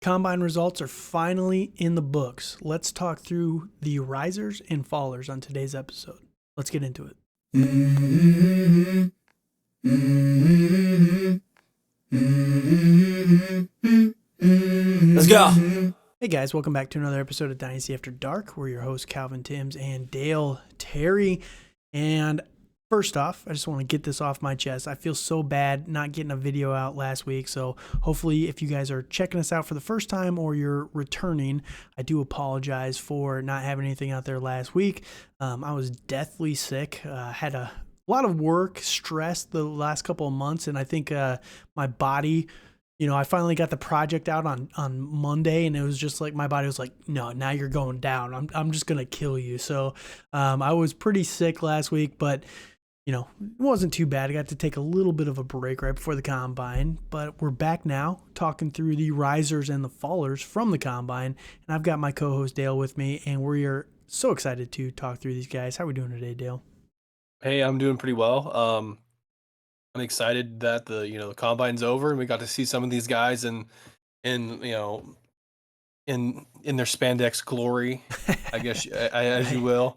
Combine results are finally in the books. Let's talk through the risers and fallers on today's episode. Let's get into it. Let's go. Hey guys, welcome back to another episode of Dynasty After Dark. We're your hosts, Calvin Timms and Dale Terry. And first off, I just want to get this off my chest. I feel so bad not getting a video out last week. So hopefully if you guys are checking us out for the first time or you're returning, I do apologize for not having anything out there last week. I was deathly sick. Had a lot of work, stress the last couple of months. And I think my body, I finally got the project out on Monday, and it was just like my body was like, no, now you're going down. I'm just going to kill you. So I was pretty sick last week, but it wasn't too bad. I got to take a little bit of a break right before the combine, but we're back now talking through the risers and the fallers from the combine. And I've got my co-host Dale with me, and we are so excited to talk through these guys. How are we doing today, Dale? Hey, I'm doing pretty well. I'm excited that the combine's over and we got to see some of these guys in their spandex glory, I guess as you will.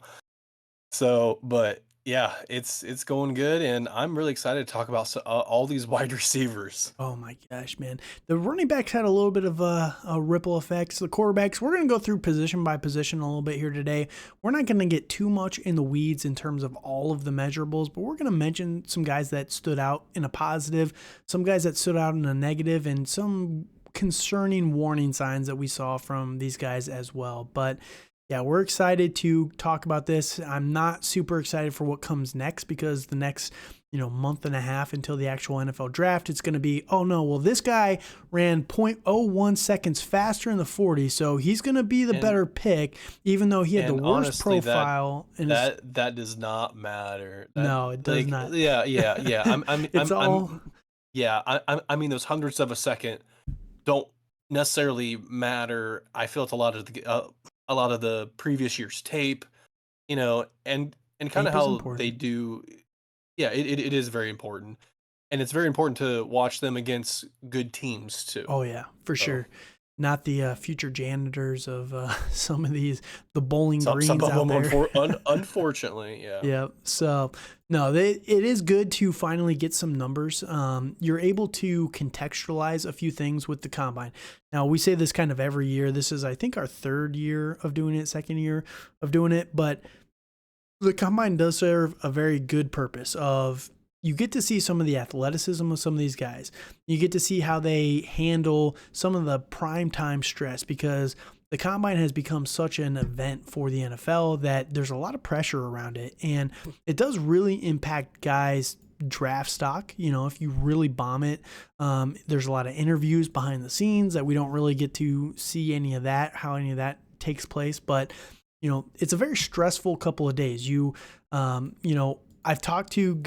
So, but yeah, it's going good, and I'm really excited to talk about all these wide receivers. Oh my gosh, man. The running backs had a little bit of a ripple effect. So the quarterbacks, we're going to go through position by position a little bit here today. We're not going to get too much in the weeds in terms of all of the measurables, but we're going to mention some guys that stood out in a positive, some guys that stood out in a negative, and some concerning warning signs that we saw from these guys as well. But yeah, we're excited to talk about this. I'm not super excited for what comes next because the next, month and a half until the actual NFL draft, it's going to be, oh no, well, this guy ran 0.01 seconds faster in the 40, so he's going to be the better pick, even though he had the worst honestly, profile. That does not matter. No, it does not. Yeah. I mean, those hundredths of a second don't necessarily matter. I feel it's a lot of the previous year's tape, and kind of how important. they do. Yeah, it is very important, and it's very important to watch them against good teams too. Oh yeah, for sure. Not the future janitors of some of the bowling greens Some of out them, there. unfortunately, yeah. Yeah. So no, it is good to finally get some numbers. You're able to contextualize a few things with the combine. Now we say this kind of every year. This is, I think, our third year of doing it, second year of doing it, but the combine does serve a very good purpose of you get to see some of the athleticism of some of these guys. You get to see how they handle some of the prime time stress because the combine has become such an event for the NFL that there's a lot of pressure around it. And it does really impact guys' draft stock. If you really bomb it, there's a lot of interviews behind the scenes that we don't really get to see how any of that takes place. But it's a very stressful couple of days. I've talked to,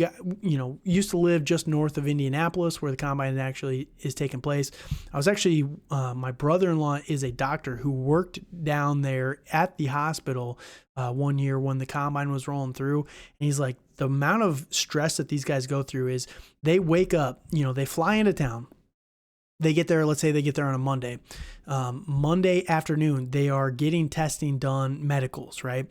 used to live just north of Indianapolis where the combine actually is taking place. I was actually, my brother-in-law is a doctor who worked down there at the hospital one year when the combine was rolling through. And he's like, the amount of stress that these guys go through is they wake up, they fly into town. They get there, let's say they get there on a Monday. Monday afternoon, they are getting testing done, medicals, right?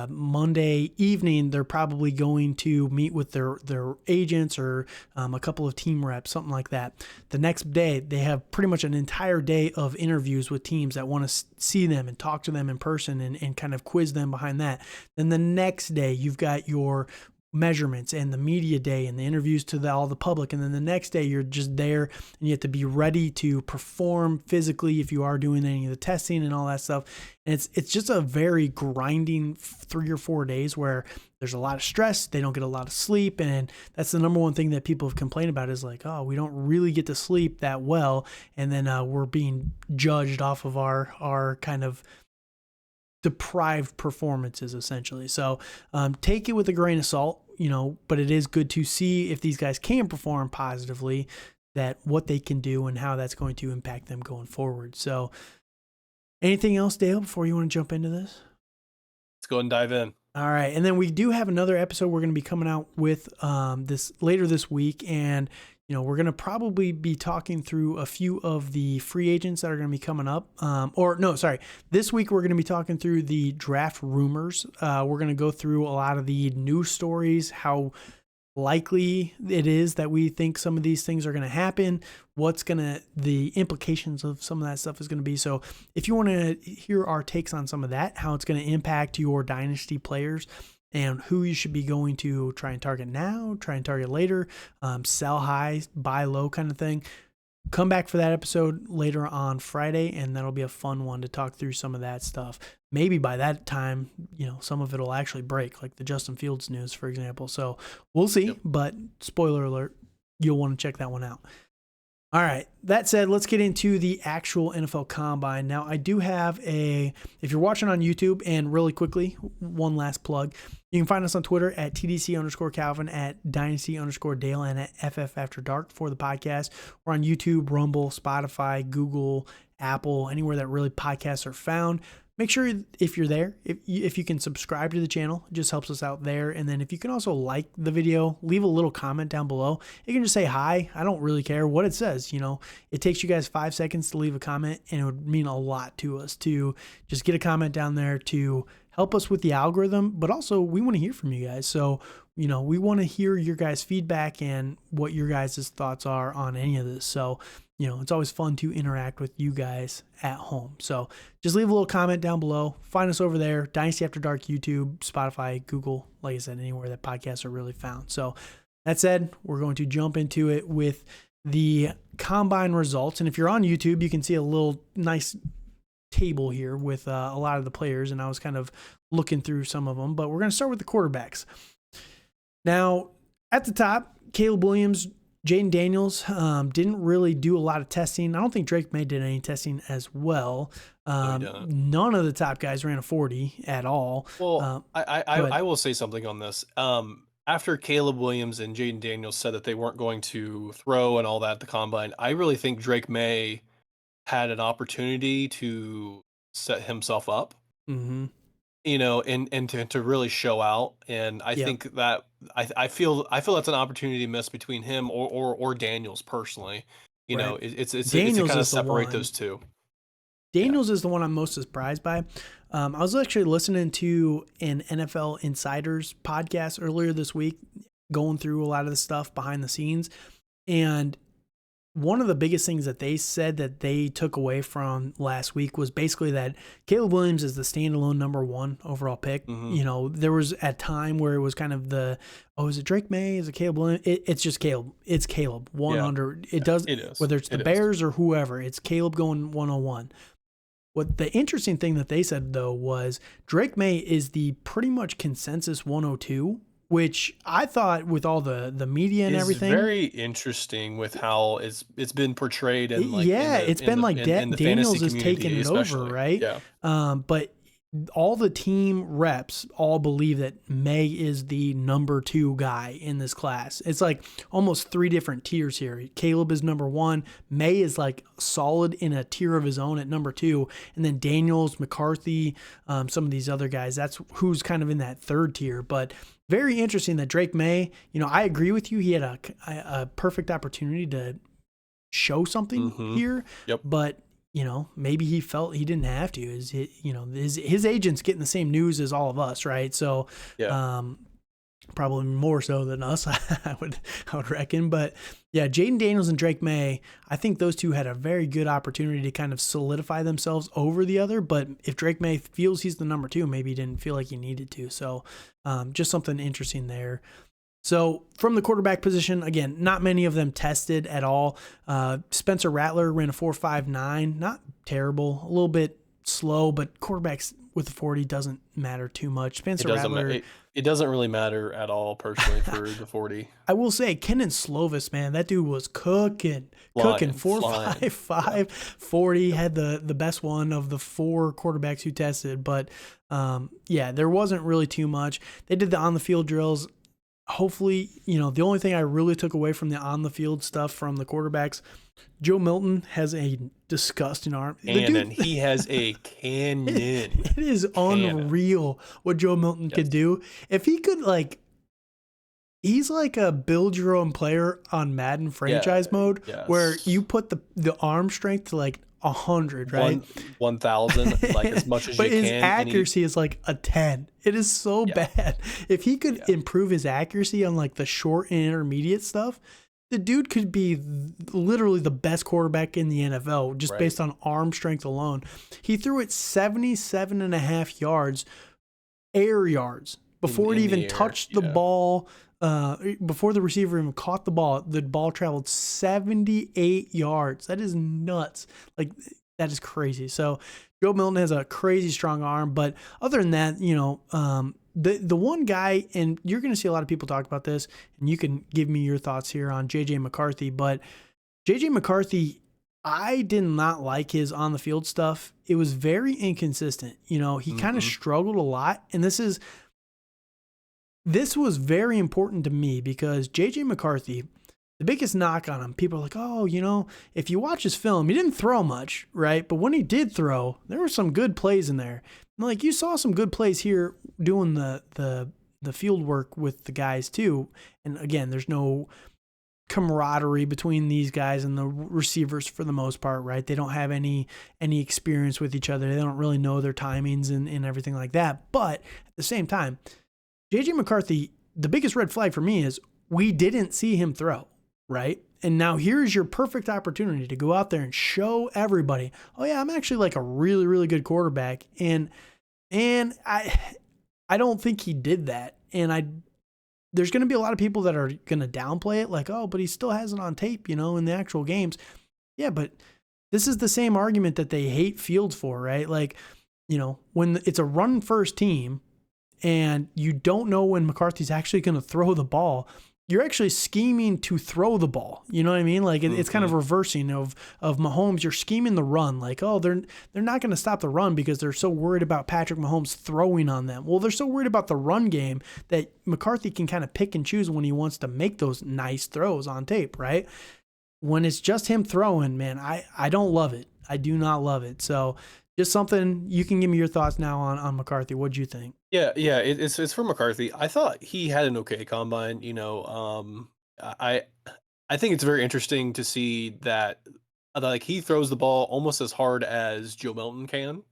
Monday evening, they're probably going to meet with their agents or a couple of team reps, something like that. The next day, they have pretty much an entire day of interviews with teams that want to see them and talk to them in person and kind of quiz them behind that. Then the next day, you've got your measurements and the media day and the interviews to all the public, and then the next day you're just there and you have to be ready to perform physically if you are doing any of the testing and all that stuff. And it's just a very grinding 3 or 4 days where there's a lot of stress. They don't get a lot of sleep, and that's the number one thing that people have complained about is like, oh, we don't really get to sleep that well, and then we're being judged off of our kind of deprived performances essentially. So take it with a grain of salt, but it is good to see if these guys can perform positively, that what they can do and how that's going to impact them going forward. So anything else, Dale, before you want to jump into this? Let's go and dive in. All right. And then we do have another episode we're going to be coming out with this later this week. And we're going to probably be talking through a few of the free agents that are going to be coming up. This week we're going to be talking through the draft rumors. We're going to go through a lot of the news stories, how likely it is that we think some of these things are going to happen, the implications of some of that stuff is going to be. So if you want to hear our takes on some of that, how it's going to impact your dynasty players, and who you should be going to try and target now, try and target later, sell high, buy low kind of thing. Come back for that episode later on Friday, and that'll be a fun one to talk through some of that stuff. Maybe by that time, some of it will actually break, like the Justin Fields news, for example. So we'll see, but spoiler alert, you'll want to check that one out. All right, that said, let's get into the actual NFL Combine. Now, I do have if you're watching on YouTube, and really quickly, one last plug, you can find us on Twitter at TDC_Calvin, at Dynasty_Dale, and at FF After Dark for the podcast. We're on YouTube, Rumble, Spotify, Google, Apple, anywhere that really podcasts are found. Make sure if you're there, if you can subscribe to the channel, it just helps us out there. And then if you can also like the video, leave a little comment down below. You can just say hi. I don't really care what it says. It takes you guys 5 seconds to leave a comment, and it would mean a lot to us to just get a comment down there to help us with the algorithm. But also, we want to hear from you guys. So, we want to hear your guys' feedback and what your guys' thoughts are on any of this. So, it's always fun to interact with you guys at home. So just leave a little comment down below. Find us over there, Dynasty After Dark, YouTube, Spotify, Google, like I said, anywhere that podcasts are really found. So that said, we're going to jump into it with the Combine results. And if you're on YouTube, you can see a little nice table here with a lot of the players. And I was kind of looking through some of them, but we're going to start with the quarterbacks. Now, at the top, Caleb Williams, Jaden Daniels didn't really do a lot of testing. I don't think Drake May did any testing as well. None of the top guys ran a 40 at all. Well, I will say something on this. After Caleb Williams and Jaden Daniels said that they weren't going to throw and all that at the Combine, I really think Drake May had an opportunity to set himself up. Mm-hmm. And to really show out. And I think that I feel that's an opportunity missed between him or Daniels personally. It's to kind of separate those two. Daniels is the one I'm most surprised by. I was actually listening to an NFL Insiders podcast earlier this week, going through a lot of the stuff behind the scenes. And one of the biggest things that they said that they took away from last week was basically that Caleb Williams is the standalone number 1 overall pick. Mm-hmm. There was a time where it was kind of is it Drake May? Is it Caleb Williams? It's just Caleb. It's Caleb. 100. It is. Whether it's the Bears or whoever, it's Caleb going 101. What the interesting thing that they said, though, was Drake May is the pretty much consensus 102. Which I thought with all the media and everything, very interesting with how it's been portrayed and Daniels is taking it over, right? Yeah. But all the team reps all believe that May is the number 2 guy in this class. It's like almost 3 different tiers here. Caleb is number 1. May is like solid in a tier of his own at number 2. And then Daniels, McCarthy, some of these other guys, that's who's kind of in that 3rd tier. But very interesting that Drake May, I agree with you. He had a perfect opportunity to show something here. Yep. But maybe he felt he didn't have to. His agent's getting the same news as all of us, right? So, probably more so than us, I would reckon. But yeah, Jaden Daniels and Drake May, I think those two had a very good opportunity to kind of solidify themselves over the other. But if Drake May feels he's the number 2, maybe he didn't feel like he needed to. So, just something interesting there. So from the quarterback position, again, not many of them tested at all. Spencer Rattler ran a 4.59, not terrible, a little bit slow, but quarterbacks with the 40 doesn't matter too much. Spencer Rattler. It doesn't really matter at all, personally, for the 40. I will say, Kenan Slovis, man, that dude was cooking 4.55, 40, had the best one of the 4 quarterbacks who tested. But, there wasn't really too much. They did the on-the-field drills. Hopefully, the only thing I really took away from the on-the-field stuff from the quarterbacks, Joe Milton has a disgusting arm. Cannon. He has a cannon. It is unreal what Joe Milton could do. If he could, He's like a build your own player on Madden franchise mode, where you put the arm strength to like 100, right? 1,000, like as much as but you his can. accuracy is like a 10. It is so bad. If he could improve his accuracy on like the short and intermediate stuff, the dude could be literally the best quarterback in the NFL just based on arm strength alone. He threw it 77.5 yards, air yards, before it even touched the ball. Before the receiver even caught the ball traveled 78 yards. That is nuts. Like, that is crazy. So Joe Milton has a crazy strong arm, but other than that, the one guy, and you're going to see a lot of people talk about this, and you can give me your thoughts here on J.J. McCarthy, but J.J. McCarthy, I did not like his on the field stuff. It was very inconsistent. He kind of struggled a lot, and this was very important to me because J.J. McCarthy, the biggest knock on him, people are like, oh, if you watch his film, he didn't throw much, right? But when he did throw, there were some good plays in there. And like, you saw some good plays here doing the field work with the guys too. And again, there's no camaraderie between these guys and the receivers for the most part, right? They don't have any experience with each other. They don't really know their timings and everything like that. But at the same time, J.J. McCarthy, the biggest red flag for me is we didn't see him throw, right? And now here's your perfect opportunity to go out there and show everybody, oh yeah, I'm actually like a really, really good quarterback. And I don't think he did that. And there's going to be a lot of people that are going to downplay it, like, oh, but he still has it on tape, in the actual games. Yeah, but this is the same argument that they hate Fields for, right? Like, when it's a run first team, and you don't know when McCarthy's actually going to throw the ball, you're actually scheming to throw the ball. You know what I mean? Like it's kind of reversing of Mahomes. You're scheming the run. Like, oh, they're not going to stop the run because they're so worried about Patrick Mahomes throwing on them. Well, they're so worried about the run game that McCarthy can kind of pick and choose when he wants to make those nice throws on tape, right? When it's just him throwing, man, I don't love it. I do not love it. So just something, you can give me your thoughts now on McCarthy. What'd you think? Yeah, it's for McCarthy. I thought he had an okay combine. I think it's very interesting to see that like he throws the ball almost as hard as Joe Milton can.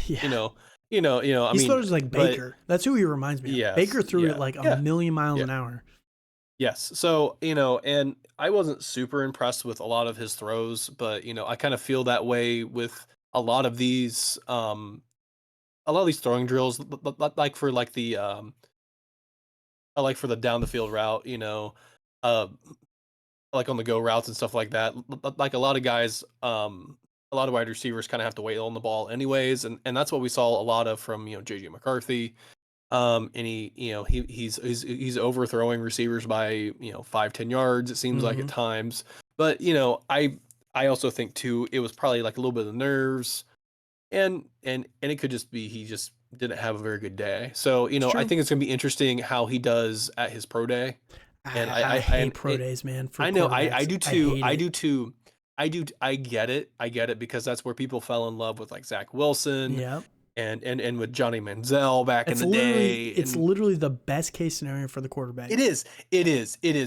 Yeah. He throws like Baker. That's who he reminds me of. Yes, Baker threw it like a million miles an hour. Yes. So, and I wasn't super impressed with a lot of his throws, but I kind of feel that way with a lot of these throwing drills, like for the down the field route, like on the go routes and stuff like that. Like a lot of guys, a lot of wide receivers kind of have to wait on the ball anyways, and that's what we saw a lot of from JJ McCarthy. And he's overthrowing receivers by 5-10 yards, it seems like at times. But I also think too it was probably like a little bit of the nerves. And it could just be he just didn't have a very good day. So, I think it's going to be interesting how he does at his pro day. And I hate pro days, man. I know, I do too. I do too. I get it because that's where people fell in love with like Zach Wilson. Yeah. And with Johnny Manziel back in the day. It's literally the best case scenario for the quarterback. It is.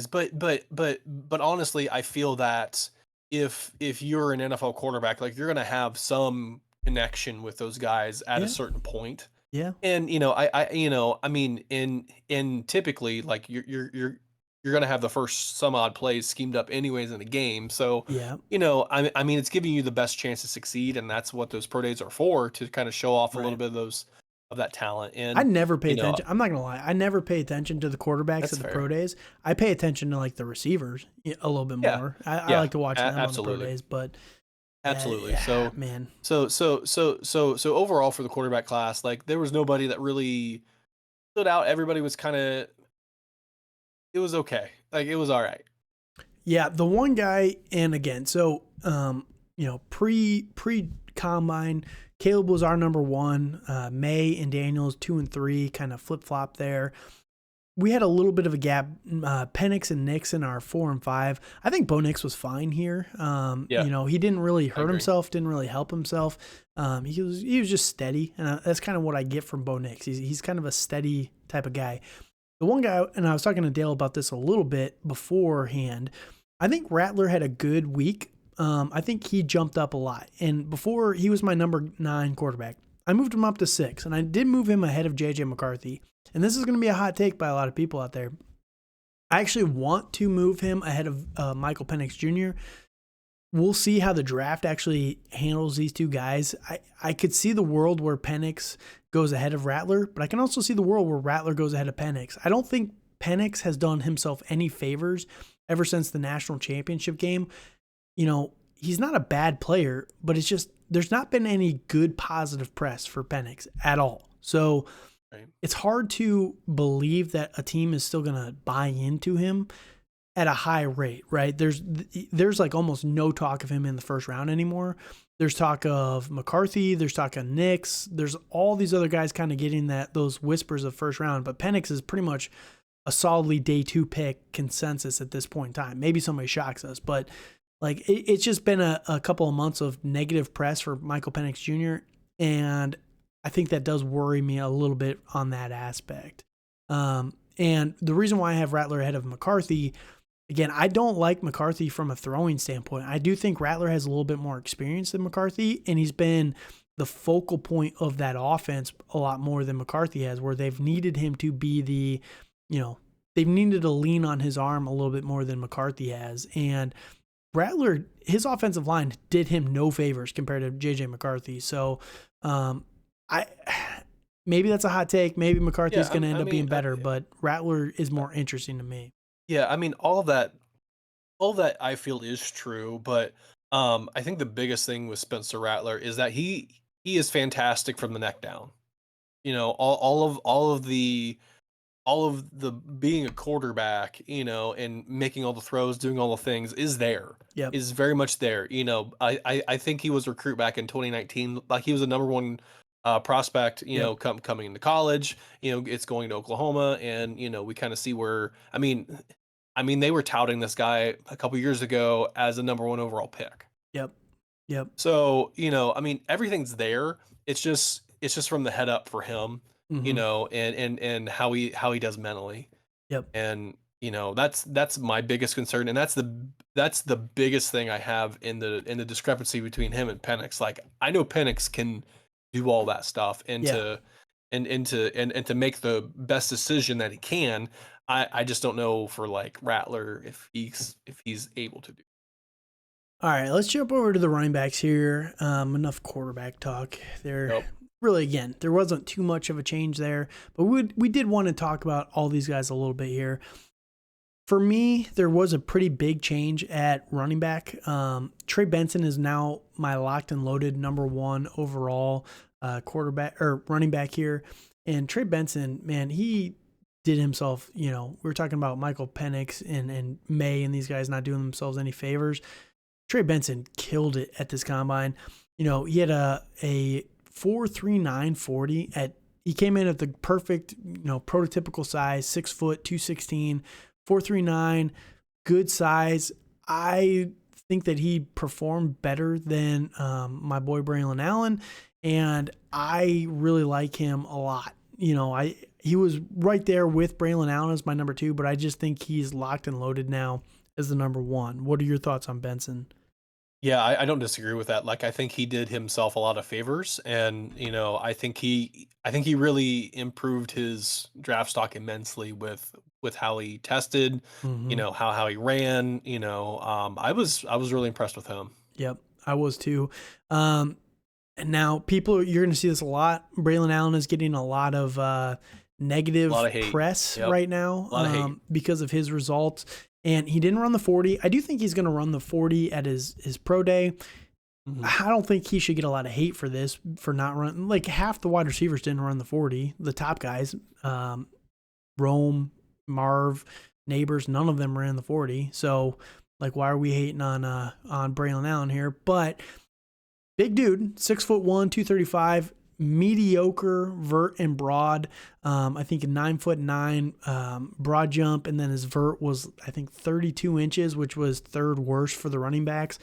But honestly, I feel that if you're an NFL quarterback, like you're going to have some connection with those guys at a certain point. Yeah. And I mean in typically like you're going to have the first some odd plays schemed up anyways in the game. So yeah. I mean it's giving you the best chance to succeed, and that's what those pro days are for, to kind of show off a little bit of that talent. And I never pay attention. I'm not going to lie. I never pay attention to the quarterbacks at the pro days. I pay attention to like the receivers a little bit more. I like to watch them on the pro days, but absolutely. Man. So overall for the quarterback class, like there was nobody that really stood out. Everybody was kind of, it was okay. Like it was all right. Yeah, the one guy, and again, so pre combine, Caleb was our number one. May and Daniels 2 and 3, kind of flip flop there. We had a little bit of a gap. Penix and Nixon are 4 and 5. I think Bo Nix was fine here. He didn't really hurt himself, didn't really help himself. He was just steady, and that's kind of what I get from Bo Nix. He's kind of a steady type of guy. The one guy, and I was talking to Dale about this a little bit beforehand, I think Rattler had a good week. I think he jumped up a lot. And before, he was my number 9 quarterback. I moved him up to 6, and I did move him ahead of J.J. McCarthy. And this is going to be a hot take by a lot of people out there. I actually want to move him ahead of Michael Penix Jr. We'll see how the draft actually handles these two guys. I could see the world where Penix goes ahead of Rattler, but I can also see the world where Rattler goes ahead of Penix. I don't think Penix has done himself any favors ever since the national championship game. You know, he's not a bad player, but it's just there's not been any good positive press for Penix at all. So it's hard to believe that a team is still going to buy into him at a high rate, right? There's like almost no talk of him in the first round anymore. There's talk of McCarthy. There's talk of Nix. There's all these other guys kind of getting those whispers of first round, but Penix is pretty much a solidly day 2 pick consensus at this point in time. Maybe somebody shocks us, but like it's just been a couple of months of negative press for Michael Penix Jr. And I think that does worry me a little bit on that aspect. And the reason why I have Rattler ahead of McCarthy, again, I don't like McCarthy from a throwing standpoint. I do think Rattler has a little bit more experience than McCarthy, and he's been the focal point of that offense a lot more than McCarthy has, where they've needed him to be they've needed to lean on his arm a little bit more than McCarthy has. And Rattler, his offensive line did him no favors compared to J.J. McCarthy. So maybe that's a hot take. Maybe McCarthy's going to end up being better, but Rattler is more interesting to me. Yeah, I mean, all that I feel is true, but I think the biggest thing with Spencer Rattler is that he is fantastic from the neck down. You know, all of the being a quarterback, you know, and making all the throws, doing all the things is very much there. You know, I think he was a recruit back in 2019, like he was a number 1 prospect, you know, coming into college. You know, it's going to Oklahoma, and you know, we kind of see where I mean, they were touting this guy a couple years ago as a number 1 overall pick. Yep. So, you know, I mean, everything's there. It's just from the head up for him, you know, and how he does mentally. Yep. And, you know, that's my biggest concern. And that's the biggest thing I have in the discrepancy between him and Penix. Like, I know Penix can do all that stuff and to make the best decision that he can. I just don't know for like Rattler if he's able to do. All right, let's jump over to the running backs here. Enough quarterback talk there. Really, again, there wasn't too much of a change there, but we did want to talk about all these guys a little bit here. For me, there was a pretty big change at running back. Trey Benson is now my locked and loaded number 1 overall quarterback or running back here. And Trey Benson, man, he did himself, you know, we were talking about Michael Penix and May and these guys not doing themselves any favors. Trey Benson killed it at this combine. You know, he had a 4.39 40 he came in at the perfect, you know, prototypical size, 6 foot, 216, 4.39, good size. I think that he performed better than my boy Braylon Allen, and I really like him a lot. You know, he was right there with Braylon Allen as my number 2, but I just think he's locked and loaded now as the number 1. What are your thoughts on Benson? Yeah, I don't disagree with that. Like, I think he did himself a lot of favors, and you know, I think he really improved his draft stock immensely with how he tested, you know, how he ran. You know, I was really impressed with him. Yep, I was too. And now you're going to see this a lot. Braylon Allen is getting a lot of negative press right now because of his results. And he didn't run the 40. I do think he's going to run the 40 at his pro day. I don't think he should get a lot of hate for this, for not running. Like, half the wide receivers didn't run the 40. The top guys, Rome, Marv, Neighbors, none of them ran the 40. So, like, why are we hating on Braylon Allen here? But big dude, 6'1", 235. Mediocre vert and broad. I think a 9'9" broad jump, and then his vert was, I think, 32 inches, which was 3rd worst for the running backs.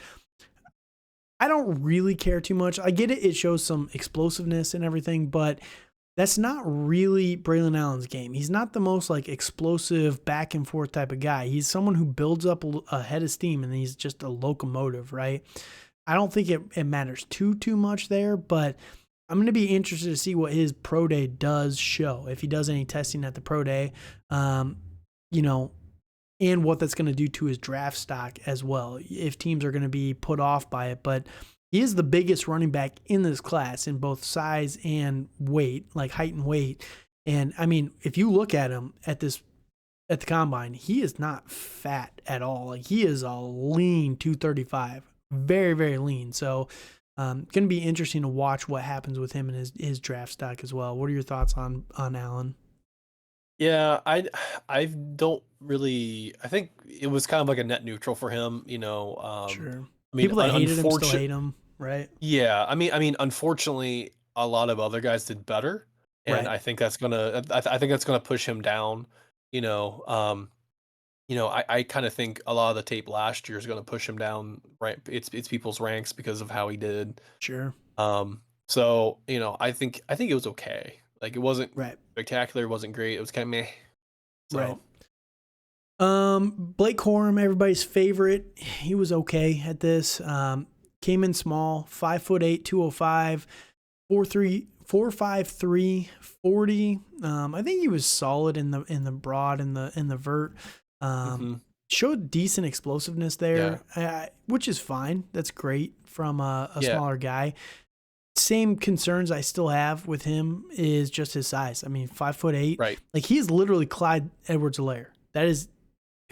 I don't really care too much. I get it. It shows some explosiveness and everything, but that's not really Braylon Allen's game. He's not the most like explosive back and forth type of guy. He's someone who builds up a head of steam and he's just a locomotive, right? I don't think it matters too much there, but I'm going to be interested to see what his pro day does show. If he does any testing at the pro day, you know, and what that's going to do to his draft stock as well, if teams are going to be put off by it. But he is the biggest running back in this class in both size and weight, like height and weight. And I mean, if you look at him at the combine, he is not fat at all. Like he is a lean 235, very, very lean. So going to be interesting to watch what happens with him and his draft stock as well. What are your thoughts on Allen? Yeah, I don't really. I think it was kind of like a net neutral for him. Sure. I mean, People that hated him still hate him, right? Yeah, I mean, unfortunately, a lot of other guys did better, and Right. I think that's gonna. I think that's gonna push him down. I kind of think a lot of the tape last year is gonna push him down. Right, it's people's ranks because of how he did. Sure. So I think it was okay. Like it wasn't right. spectacular, it wasn't great. It was kind of meh. So. Right. Blake Corum, everybody's favorite. He was okay at this. Came in small, 5'8", 205, 4.53, 40. I think he was solid in the broad and the vert. Showed decent explosiveness there, which is fine. That's great from a smaller guy. Same concerns I still have with him is just his size. I mean, 5'8". Right. Like he is literally Clyde Edwards-Helaire. That is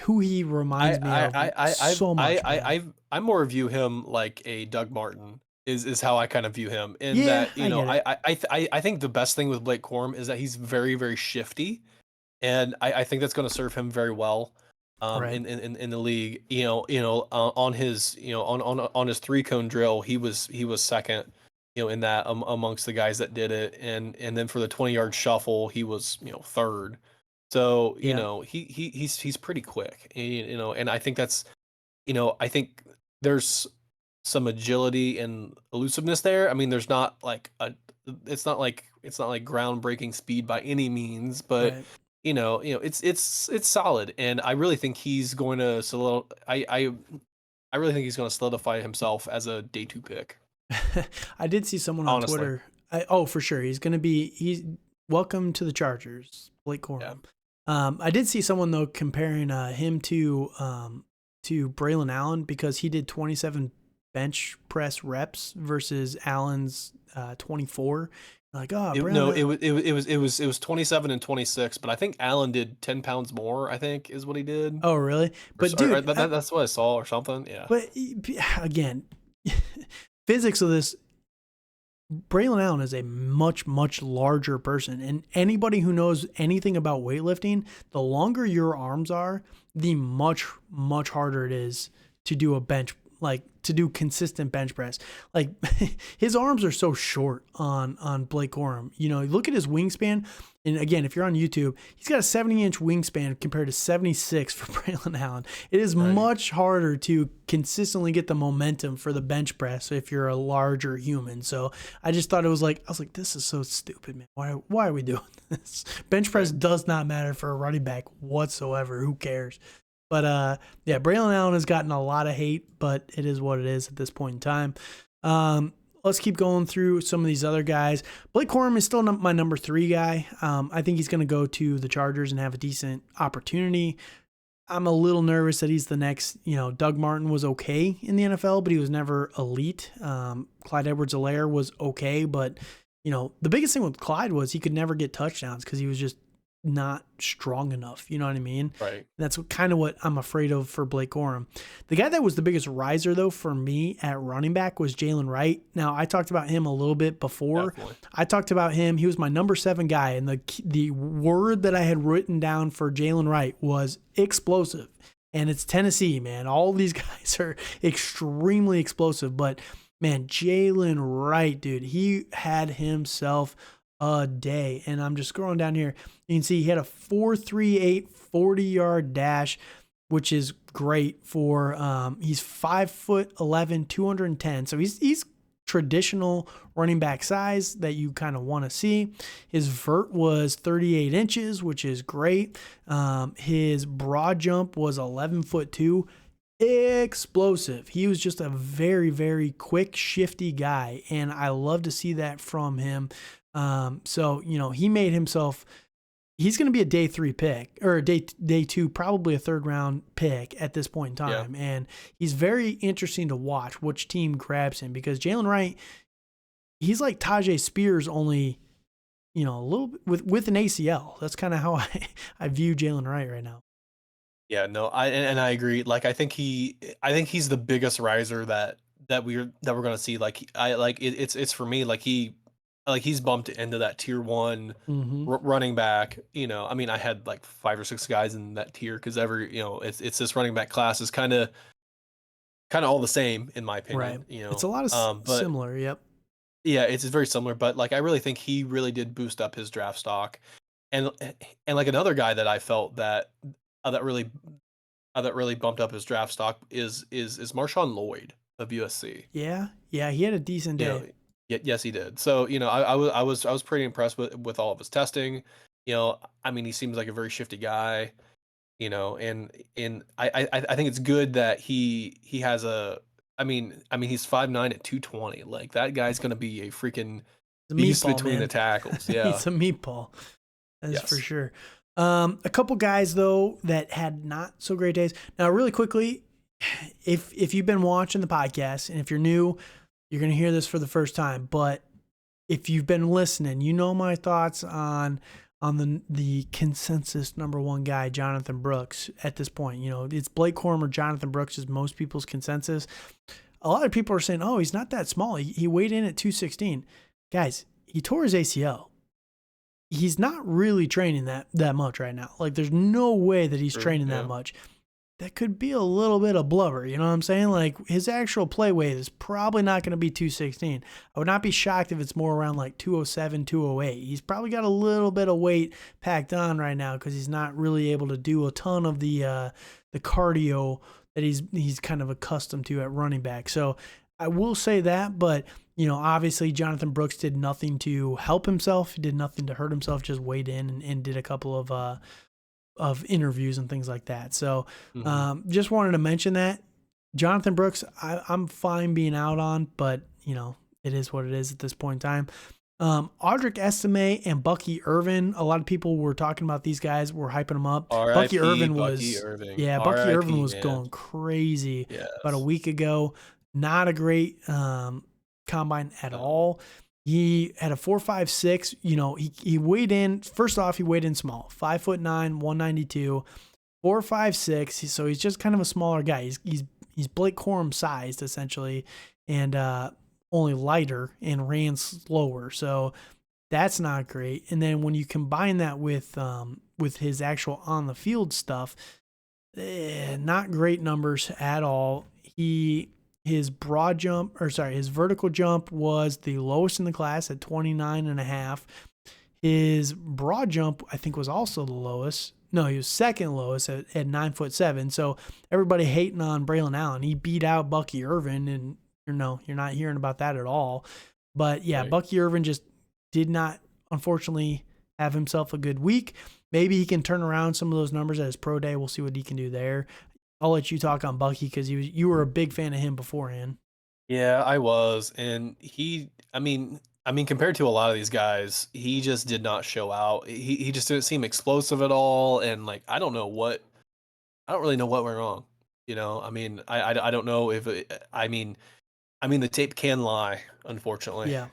who he reminds me of so much. I more view him like a Doug Martin is how I kind of view him. In that, I think the best thing with Blake Corum is that he's very, very shifty, and I think that's going to serve him very well in the league. On his on his 3-cone drill, he was second. In that amongst the guys that did it, and then for the 20-yard shuffle, he was third. So he's pretty quick, and I think that's I think there's some agility and elusiveness there. I mean, there's not like it's not like groundbreaking speed by any means, but it's solid, and I really think he's going to I really think he's going to solidify himself as a day 2 pick. I did see someone on Twitter. For sure. He's welcome to the Chargers, Blake Corum. Yeah. I did see someone though comparing him to Braylon Allen because he did 27 bench press reps versus Allen's 24. Like, it was 27 and 26, but I think Allen did 10 pounds more, I think is what he did. Oh, really? But dude, that's what I saw or something. Yeah. But again, physics of this, Braylon Allen is a much, much larger person. And anybody who knows anything about weightlifting, the longer your arms are, the much, much harder it is to do to do consistent bench press. Like his arms are so short on Blake Corum. Look at his wingspan. And again, if you're on YouTube, he's got a 70-inch wingspan compared to 76 for Braylon Allen. It is much harder to consistently get the momentum for the bench press if you're a larger human. So I just thought I was like, this is so stupid, man. Why are we doing this? Bench press does not matter for a running back whatsoever. Who cares? But Braylon Allen has gotten a lot of hate, but it is what it is at this point in time. Let's keep going through some of these other guys. Blake Corum is still my number 3 guy. I think he's going to go to the Chargers and have a decent opportunity. I'm a little nervous that he's the next, Doug Martin was okay in the NFL, but he was never elite. Clyde Edwards-Helaire was okay, but, the biggest thing with Clyde was he could never get touchdowns because he was just not strong enough. You know what I mean? Right. That's kind of what I'm afraid of for Blake Corum. The guy that was the biggest riser, though, for me at running back was Jalen Wright. Now, I talked about him a little bit before. Definitely. I talked about him. He was my number 7 guy, and the word that I had written down for Jalen Wright was explosive. And it's Tennessee, man. All these guys are extremely explosive. But, man, Jalen Wright, dude, he had himself a day. And I'm just scrolling down here. You can see he had a 4.38 40-yard dash, which is great for he's 5'11", 210. So he's traditional running back size that you kind of want to see. His vert was 38 inches, which is great. His broad jump was 11'2". Explosive. He was just a very, very quick, shifty guy, and I love to see that from him. So, he made himself, he's going to be a day 3 pick, or a day 2, probably a 3rd round pick at this point in time. Yeah. And he's very interesting to watch which team grabs him, because Jalen Wright, he's like Tajay Spears, only, a little bit with an ACL. That's kind of how I view Jalen Wright right now. Yeah, no, I agree. Like, I think he's the biggest riser that we're gonna see. Like, it's for me, like he's bumped into that tier 1 running back. I mean, I had like 5 or 6 guys in that tier, because it's this running back class is kind of all the same in my opinion. Right. It's a lot of similar. Yep. Yeah, it's very similar, but like I really think he really did boost up his draft stock, and like another guy that I felt that really bumped up his draft stock is Marshawn Lloyd of USC. Yeah, he had a decent day. Yes, he did. So I was pretty impressed with all of his testing. I mean, he seems like a very shifty guy. And I think it's good that he has a. I mean he's 5'9" at 220. Like, that guy's gonna be a freaking beast between the tackles. Yeah, he's a meatball. That's for sure. A couple guys though that had not so great days. Now, really quickly, if you've been watching the podcast, and if you're new, you're going to hear this for the first time, but if you've been listening, my thoughts on the consensus number 1 guy, Jonathan Brooks, at this point. It's Blake Corum or Jonathan Brooks is most people's consensus. A lot of people are saying, oh, he's not that small. He weighed in at 216. Guys, he tore his ACL. He's not really training that much right now. Like, there's no way that he's training that much. That could be a little bit of blubber. You know what I'm saying? Like, his actual play weight is probably not going to be 216. I would not be shocked if it's more around like 207, 208. He's probably got a little bit of weight packed on right now, because he's not really able to do a ton of the cardio that he's kind of accustomed to at running back. So I will say that, but obviously Jonathan Brooks did nothing to help himself. He did nothing to hurt himself, just weighed in and did a couple of interviews and things like that. So just wanted to mention that. Jonathan Brooks, I'm fine being out on, but, it is what it is at this point in time. Audric Estime and Bucky Irvin, a lot of people were talking about these guys, were hyping them up. Bucky Irvin was going crazy about a week ago. Not a great combine at all. He had a 4.56. He weighed in. First off, he weighed in small, 5'9", 192, 4.56. So he's just kind of a smaller guy. He's Blake Corum sized essentially, and only lighter and ran slower. So that's not great. And then when you combine that with his actual on the field stuff, not great numbers at all. His vertical jump was the lowest in the class at 29.5. His broad jump, I think, was also the lowest. No, he was second lowest at 9'7". So everybody hating on Braylon Allen. He beat out Bucky Irvin, and you're not hearing about that at all. But yeah, right. Bucky Irvin just did not, unfortunately, have himself a good week. Maybe he can turn around some of those numbers at his pro day. We'll see what he can do there. I'll let you talk on Bucky, because you were a big fan of him beforehand. Yeah, I was, and I mean, compared to a lot of these guys, he just did not show out. He just didn't seem explosive at all, and like I don't really know what went wrong. I mean, I don't know if I mean the tape can lie, unfortunately. Yeah,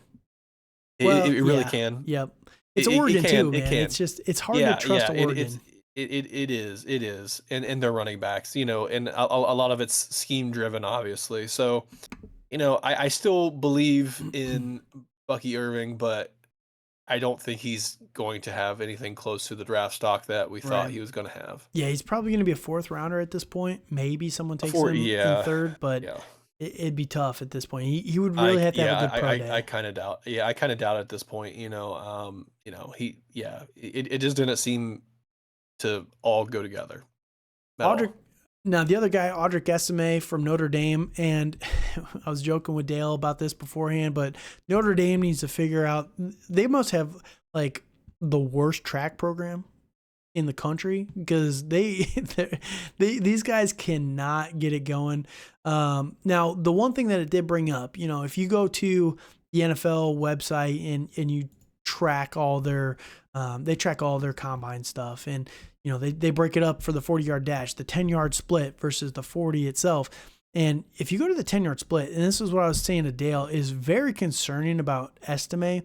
it really can. Yep, it's Oregon too, man. It's hard to trust Oregon. It is, and their running backs, and a lot of it's scheme driven, obviously. So, I still believe in Bucky Irving, but I don't think he's going to have anything close to the draft stock that we thought he was going to have. Yeah, he's probably going to be a 4th rounder at this point. Maybe someone takes him in 3rd, but it'd be tough at this point. He would really have to have a good pro day. I kind of doubt. Yeah, I kind of doubt at this point. It just didn't seem to all go together. Now, the other guy, Audric Estime from Notre Dame, and I was joking with Dale about this beforehand, but Notre Dame needs to figure out, they must have like the worst track program in the country because these guys cannot get it going. Now, the one thing that it did bring up, if you go to the NFL website and you track all their, they track all their combine stuff, and they break it up for the 40-yard dash, the 10-yard split versus the 40 itself. And if you go to the 10-yard split, and this is what I was saying to Dale, is very concerning about Estime.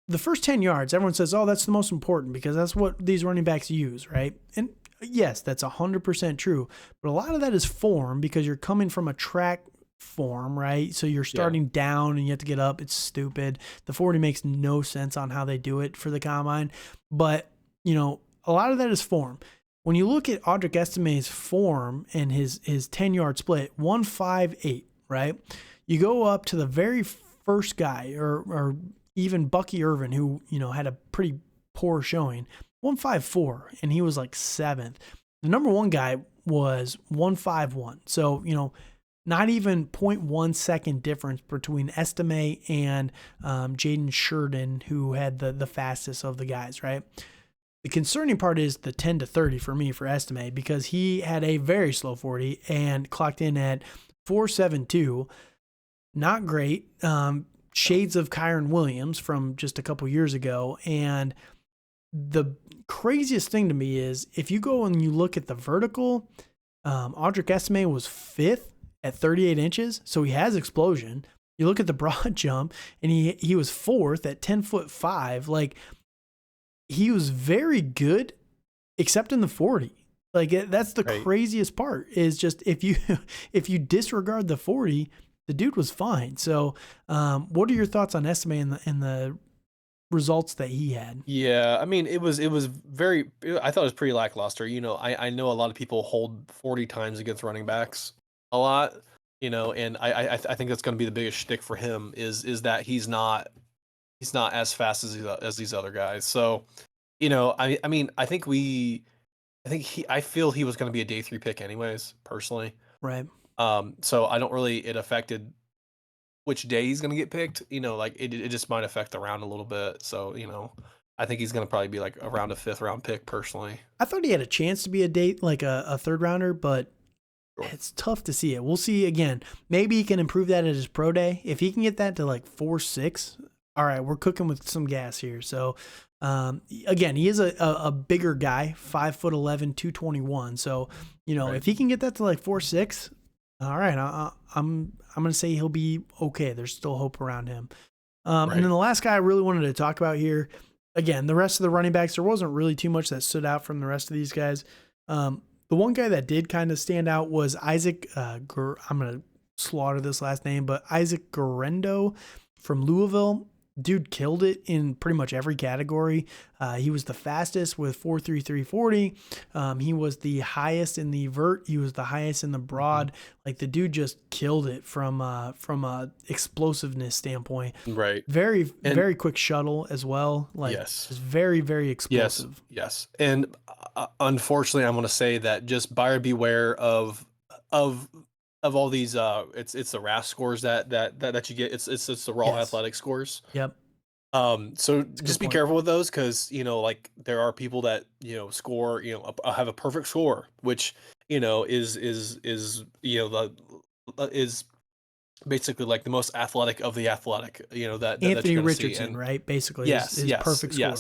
The first 10 yards, everyone says, oh, that's the most important because that's what these running backs use, right? And yes, that's 100% true. But a lot of that is form because you're coming from a track form, right? So you're starting down and you have to get up. It's stupid. The 40 makes no sense on how they do it for the combine. But, a lot of that is form. When you look at Audric Estime's form and his 10-yard split, 158, right? You go up to the very first guy or even Bucky Irvin, who, had a pretty poor showing, 154, and he was like 7th. The number one guy was 151. So, not even 0.1 second difference between Estime and Jaden Sheridan, who had the fastest of the guys, right? The concerning part is the 10 to 30 for me for Estime because he had a very slow 40 and clocked in at 4.72. Not great. Shades of Kyron Williams from just a couple years ago. And the craziest thing to me is if you go and you look at the vertical, Audric Estime was 5th at 38 inches. So he has explosion. You look at the broad jump and he was 4th at 10'5". Like, he was very good, except in the 40. Like, that's the craziest part is just if you disregard the 40, the dude was fine. So, what are your thoughts on Estime and the results that he had? Yeah, I mean, it was very. I thought it was pretty lackluster. I know a lot of people hold 40 times against running backs a lot. And I think that's going to be the biggest shtick for him is that he's not as fast as these other guys. So, I mean, I feel he was going to be a day 3 pick anyways, personally. Right. So I don't really, it affected which day he's going to get picked, like it just might affect the round a little bit. So, I think he's going to probably be like around a 5th round pick personally. I thought he had a chance to be like a 3rd rounder, but it's tough to see it. We'll see again. Maybe he can improve that at his pro day. If he can get that to like 4.6, all right, we're cooking with some gas here. So, again, he is a bigger guy, 5'11", 221. So, if he can get that to like 4.6, all right, I'm going to say he'll be okay. There's still hope around him. And then the last guy I really wanted to talk about here, again, the rest of the running backs, there wasn't really too much that stood out from the rest of these guys. The one guy that did kind of stand out was Isaac, I'm going to slaughter this last name, but Isaac Guerendo from Louisville. Dude killed it in pretty much every category. He was the fastest with 4.3340. He was the highest in the vert. He was the highest in the broad. Like, the dude just killed it from a explosiveness standpoint. Right. Very quick shuttle as well. Like, yes. Just very, very explosive. Yes. And unfortunately, I'm going to say that just buyer beware of all these it's the RAS scores that you get. It's the raw athletic scores. Yep. So just be careful with those because like there are people that score have a perfect score, which is basically like the most athletic of the athletic. That Anthony that Richardson, right? Basically, yes, perfect score.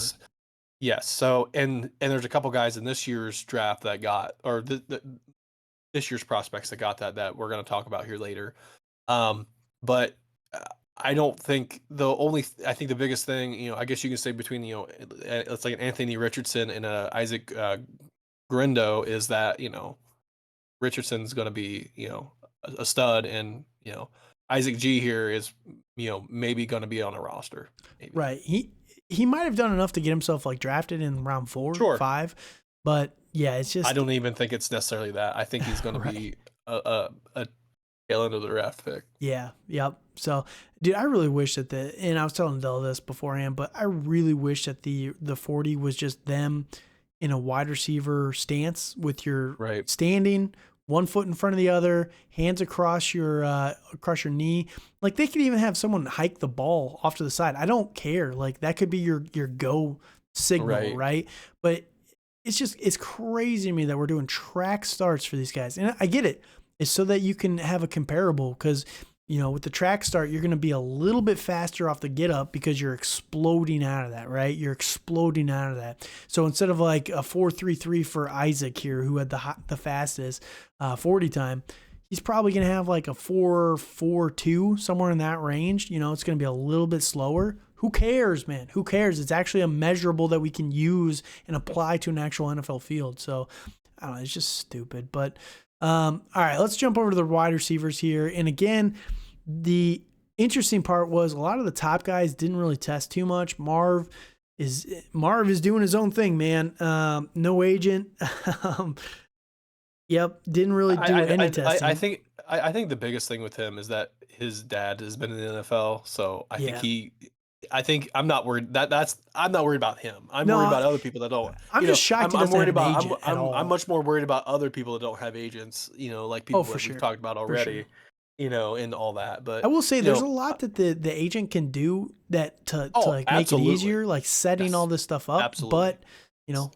Yes. So and there's a couple guys in this year's draft that got this year's prospects that got that we're going to talk about here later. But I don't think I think the biggest thing, I guess you can say between, it's like an Anthony Richardson and Isaac Guerendo is that, Richardson's going to be, a stud and, Isaac G here is, maybe going to be on a roster. Maybe. Right. He might have done enough to get himself like drafted in round 4, 5, but yeah, it's just. I don't even think it's necessarily that. I think he's going to be a tail end of the draft pick. Yeah. Yep. So, dude, I really wish that and I was telling Dell this beforehand, but I really wish that the 40 was just them in a wide receiver stance with your Right. standing, one foot in front of the other, hands across your knee. Like they could even have someone hike the ball off to the side. I don't care. Like that could be your go signal, right? But it's crazy to me that we're doing track starts for these guys. And I get it. It's so that you can have a comparable because, with the track start, you're going to be a little bit faster off the get up because you're exploding out of that, right? You're exploding out of that. So instead of like a 4.33 for Isaac here, who had the fastest 40 time, he's probably going to have like a 4.42, somewhere in that range. It's going to be a little bit slower. Who cares, man? Who cares? It's actually a measurable that we can use and apply to an actual NFL field. So I don't know. It's just stupid. But all right, let's jump over to the wide receivers here. And again, the interesting part was a lot of the top guys didn't really test too much. Marv is doing his own thing, man. No agent. Yep, didn't really do any testing. I think the biggest thing with him is that his dad has been in the NFL, so I think I'm not worried. I'm not worried about him. I'm worried about other people that don't. I'm just shocked. I'm worried about. I'm much more worried about other people that don't have agents. Like people that we've talked about already. And all that. But I will say there's a lot that the agent can do that to like make it easier, like setting all this stuff up. Absolutely. But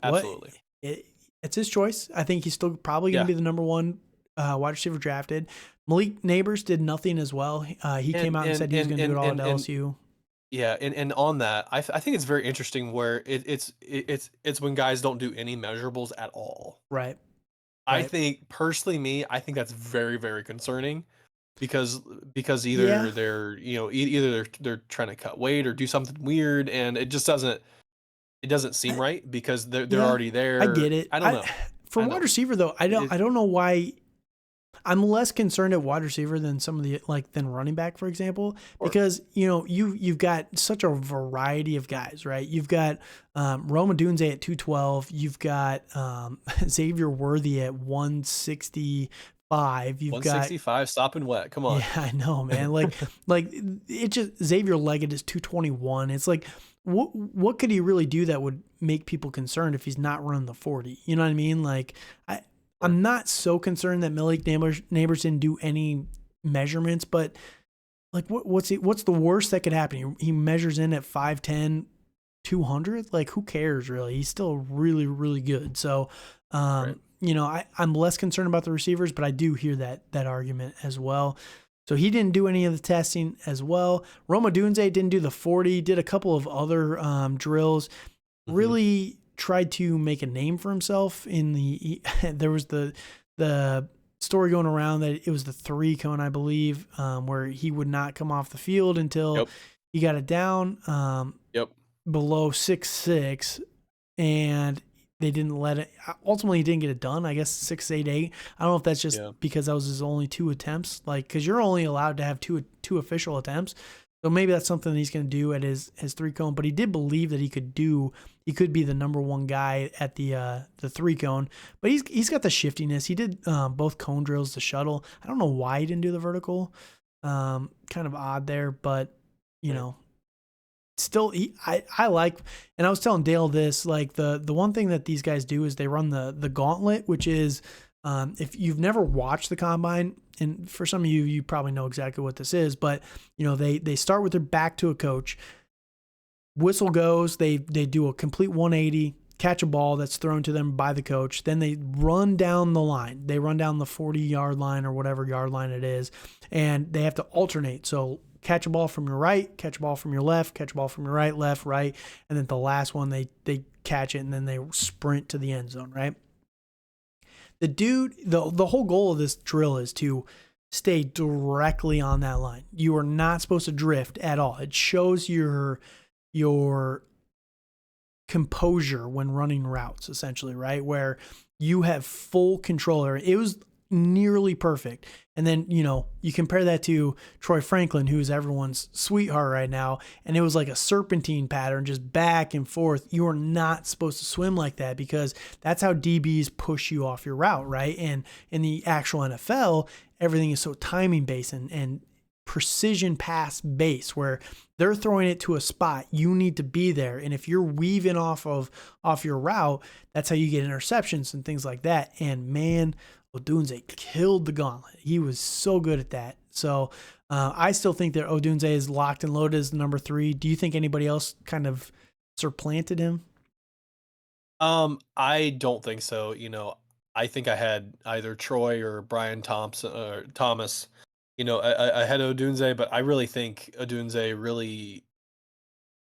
absolutely, it's his choice. I think he's still probably going to be the number one wide receiver drafted. Malik Neighbors did nothing as well. He came out and said he was going to do it all at LSU. Yeah, and on that, I think it's very interesting where it's when guys don't do any measurables at all. Right. I think personally, I think that's very, very concerning because either they're trying to cut weight or do something weird, and it just doesn't seem right because they're already there. I get it. I don't know. For wide receiver though, I don't know why. I'm less concerned at wide receiver than some of the than running back, for example, because you've got such a variety of guys, right? You've got Rome Odunze at 212, you've got Xavier Worthy at 165, you've 165, stopping wet. Come on. Yeah, I know, man. like it just Xavier Leggett is 221. It's like what could he really do that would make people concerned if he's not running the 40? You know what I mean? Like I'm not so concerned that Malik Neighbors didn't do any measurements, but like what's the worst that could happen? He measures in at 5'10", 200. Like who cares really? He's still really, really good. So, I'm less concerned about the receivers, but I do hear that argument as well. So he didn't do any of the testing as well. Rome Odunze didn't do the 40, did a couple of other drills. Really tried to make a name for himself there was the story going around that it was the 3 cone, I believe, where he would not come off the field until he got it down below 6'6", and they didn't let it. Ultimately, he didn't get it done. I guess 6'8". I don't know if that's just because that was his only 2 attempts. Like, because you're only allowed to have two official attempts. So maybe that's something that he's going to do at his 3 cone. But he did believe that he could be the number one guy at the 3 cone. But he's got the shiftiness. He did both cone drills, the shuttle. I don't know why he didn't do the vertical. Kind of odd there, but still, I like. And I was telling Dale this, like the one thing that these guys do is they run the gauntlet, which is if you've never watched the combine. And for some of you probably know exactly what this is, but they start with their back to a coach. Whistle goes, they do a complete 180, catch a ball that's thrown to them by the coach. Then they run down the line. They run down the 40-yard line or whatever yard line it is, and they have to alternate. So catch a ball from your right, catch a ball from your left, catch a ball from your right, left, right, and then the last one they catch it and then they sprint to the end zone, right? The dude, the whole goal of this drill is to stay directly on that line. You are not supposed to drift at all. It shows your composure when running routes, essentially, right? Where you have full control. It was nearly perfect. And then, you compare that to Troy Franklin, who's everyone's sweetheart right now, and it was like a serpentine pattern, just back and forth. You are not supposed to swim like that because that's how DBs push you off your route, right? And in the actual NFL, everything is so timing based, and precision pass base where they're throwing it to a spot, you need to be there. And if you're weaving off your route, that's how you get interceptions and things like that. And man, Odunze killed the gauntlet. He was so good at that. So I still think that Odunze is locked and loaded as number 3. Do you think anybody else kind of supplanted him? I don't think so. I think I had either Troy or Brian Thompson or Thomas. I had Odunze, but I really think Odunze really,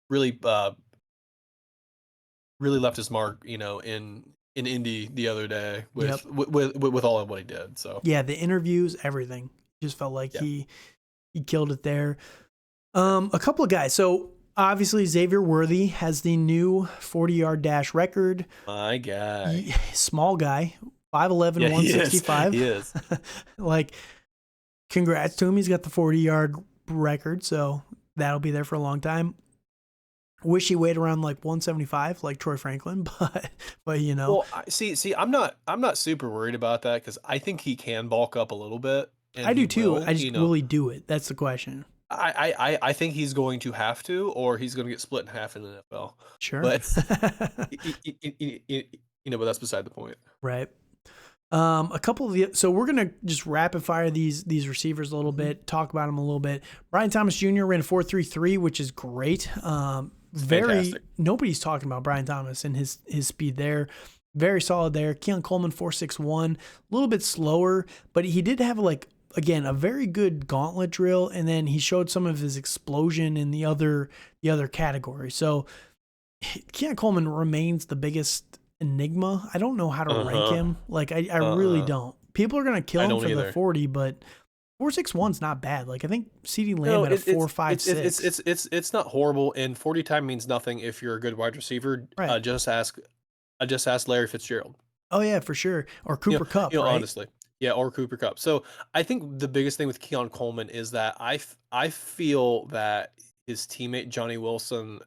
really, really left his mark. In Indy the other day with all of what he did. So yeah, the interviews, everything, just felt like he killed it there. A couple of guys. So obviously Xavier Worthy has the new 40-yard dash record. My guy, small guy, 5'11", 165. He is. Like, congrats to him. He's got the 40-yard record, so that'll be there for a long time. Wish he weighed around like 175, like Troy Franklin, but Well, see, I'm not super worried about that because I think he can bulk up a little bit. I do too. I just will he do it? That's the question. I think he's going to have to, or he's going to get split in half in the NFL. Sure, but but that's beside the point. Right. A couple of so we're gonna just rapid fire these receivers a little bit, talk about them a little bit. Brian Thomas Jr. ran a 4.33, which is great. Fantastic. Nobody's talking about Brian Thomas and his speed there. Very solid there. Keon Coleman 4.61, a little bit slower, but he did have again a very good gauntlet drill, and then he showed some of his explosion in the other category. So Keon Coleman remains the biggest enigma. I don't know how to rank him. I really don't. People are gonna kill him for the 40, but 4.61's not bad. I think CeeDee Lamb had a 4.56. It's not horrible, and 40 time means nothing if you're a good wide receiver. Right. Just ask Larry Fitzgerald. Oh yeah, for sure. Or Cooper Kupp. Right? Honestly. Yeah, or Cooper Kupp. So I think the biggest thing with Keon Coleman is that I feel that his teammate Johnny Wilson,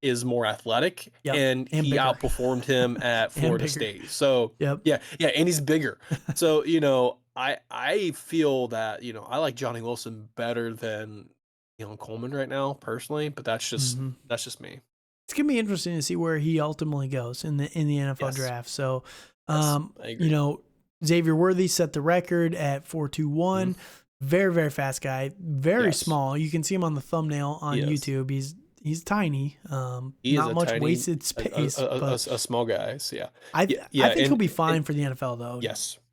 is more athletic, and he bigger. Outperformed him at Florida State. So yeah, and he's bigger. So I feel that I like Johnny Wilson better than Keon Coleman right now personally, but that's just me. It's gonna be interesting to see where he ultimately goes in the NFL draft. So Xavier Worthy set the record at 4.21. Very, very fast guy. Very small. You can see him on the thumbnail on YouTube. He's tiny. Not much wasted space. A small guy. So yeah. I think he'll be fine for the NFL though.